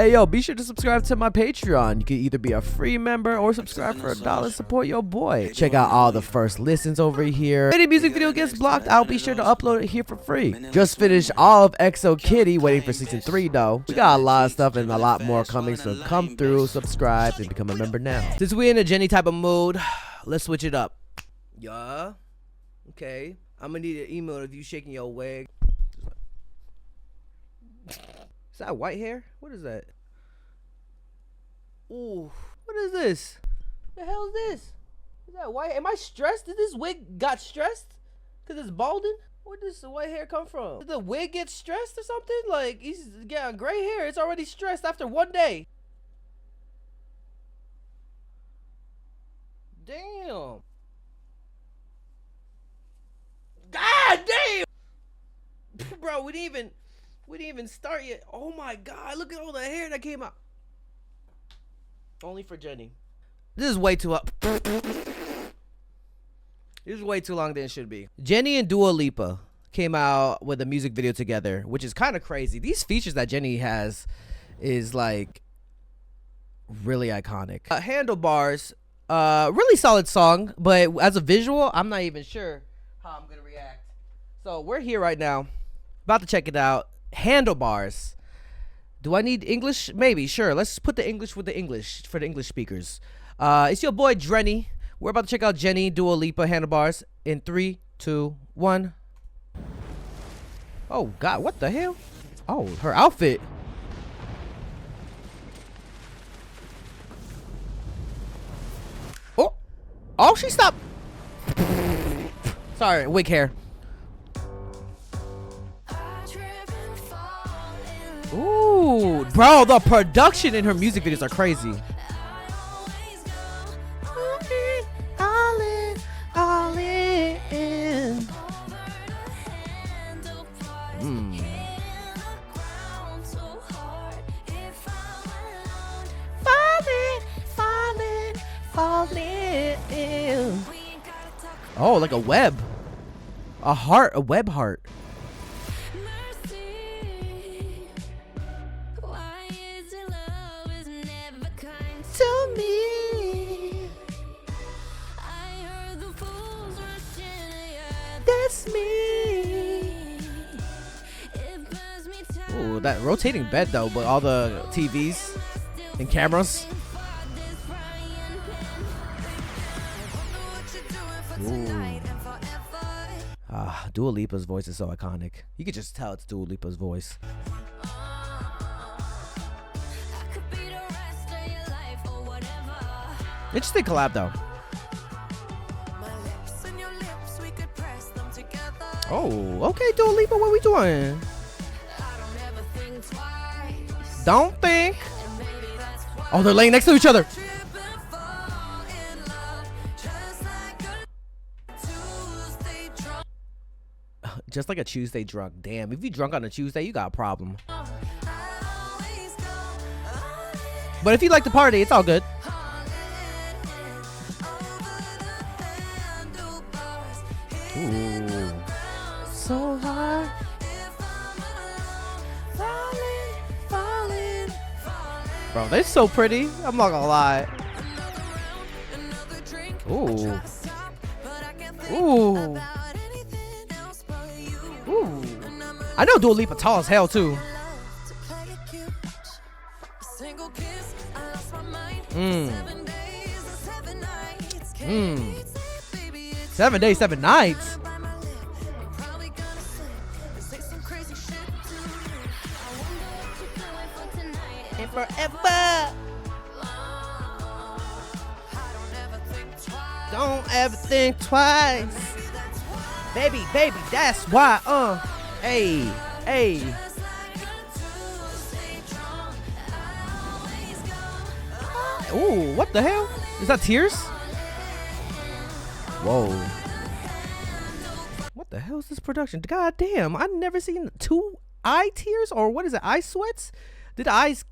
Hey, yo, be sure to subscribe to my Patreon. You can either be a free member or subscribe for $1. Support your boy. Check out all the first listens over here. If any music video gets blocked, I'll be sure to upload it here for free. Just finished all of Exo Kitty, waiting for season 3 though. We got a lot of stuff and a lot more coming, so come through, subscribe, and become a member now. Since we're in a Jennie type of mood, let's switch it up. Yeah. Okay. I'm gonna need an email of you shaking your wig. Is that white hair? What is that? Ooh, what is this? The hell is this? Is that white? Am I stressed? Did this wig got stressed? Cause it's balding? Where does the white hair come from? Did the wig get stressed or something? Like he's getting gray hair. It's already stressed after 1 day. Damn. God damn. Bro, we didn't even start yet. Oh my god, look at all the hair that came out. Only for Jennie. This is way too up. This is way too long than it should be. Jennie and Dua Lipa came out with a music video together, which is kind of crazy. These features that Jennie has is like really iconic. Handlebars, really solid song, but as a visual, I'm not even sure how I'm gonna react. So we're here right now, about to check it out. Handlebars. Do I need English? Maybe, sure. Let's put the English with the English for the English speakers. It's your boy Jennie. We're about to check out Jennie, Dua Lipa, Handlebars in 3, 2, 1. Oh god, what the hell? Oh, her outfit. Oh, she stopped. Sorry, wig hair. Ooh, bro, the production in her music videos are crazy. All in. Falling. Oh, like a web. A heart, a web heart. To me, that's me. Ooh, that rotating bed though, but all the TVs and cameras. Dua Lipa's voice is so iconic. You could just tell it's Dua Lipa's voice. Interesting collab though. Oh, okay, Dua Lipa, what we doing? Don't think. Oh, they're laying next to each other. Just like a Tuesday drunk. Damn, if you drunk on a Tuesday, you got a problem. But if you like to party, it's all good. Ooh. So hard. Falling. Bro, they're so pretty. I'm not gonna lie. Ooh. Ooh. Ooh. I know Dua Lipa tall as hell too. 7 days, 7 nights. And forever. Don't ever think twice. Baby, that's why. Hey. Ooh, what the hell? Is that tears? Whoa. What the hell is this production? God damn, I've never seen 2 eye tears, or what is it, eye sweats? Did the eyes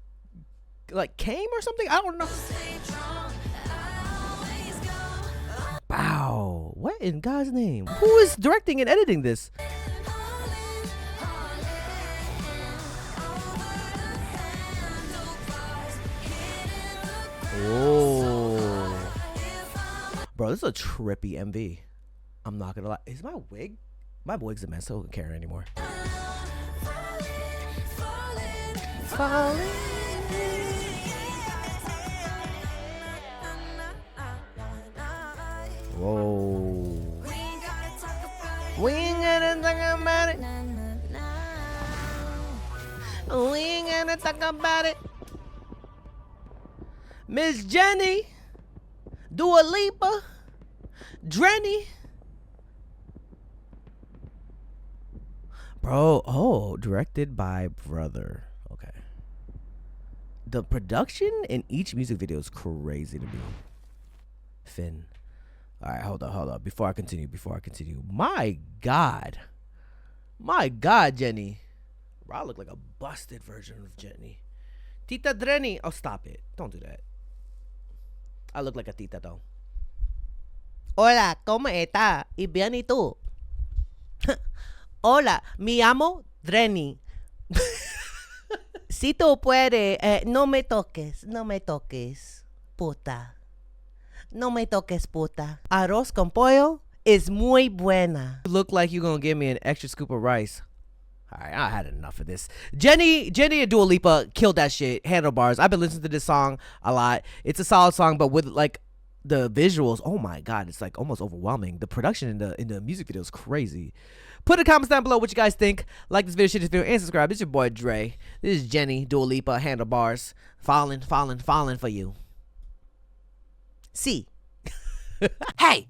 like came or something? I don't know. Wow, what in God's name? Who is directing and editing this? Oh. Bro, this is a trippy MV. I'm not gonna lie. Is my wig? My wig's a mess. I don't care anymore. Falling. Whoa. We ain't gonna talk about it. We ain't gonna talk about it. Miss Jennie, Dua Lipa, Jennie. Bro, oh, directed by brother. Okay. The production in each music video is crazy to me. Finn. All right, hold up. Before I continue. My God, Jennie. Bro, I look like a busted version of Jennie. Tita Drenny. Oh, stop it. Don't do that. I look like a tita though. Hola, ¿cómo está? Y bien y tú? Hola, me llamo Jennie. Si tú puedes, no me toques, puta. No me toques, puta. Arroz con pollo is muy buena. You look like you're gonna give me an extra scoop of rice. Alright, I had enough of this. Jennie and Dua Lipa killed that shit. Handlebars. I've been listening to this song a lot. It's a solid song, but with like the visuals, oh my God, it's like almost overwhelming. The production in the music video is crazy. Put in the comments down below what you guys think. Like this video, share this video, and subscribe. This is your boy Dre. This is Jennie, Dua Lipa, Handlebars. Falling for you. See. Hey,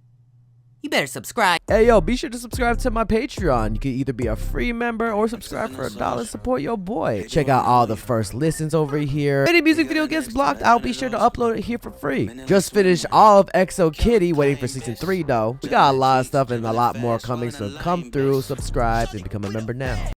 you better subscribe. Hey, yo, be sure to subscribe to my Patreon. You can either be a free member or subscribe for $1. Support your boy. Check out all the first listens over here. If any music video gets blocked, I'll be sure to upload it here for free. Just finished all of XO Kitty, waiting for season 3 though. We got a lot of stuff and a lot more coming, so come through, subscribe, and become a member now.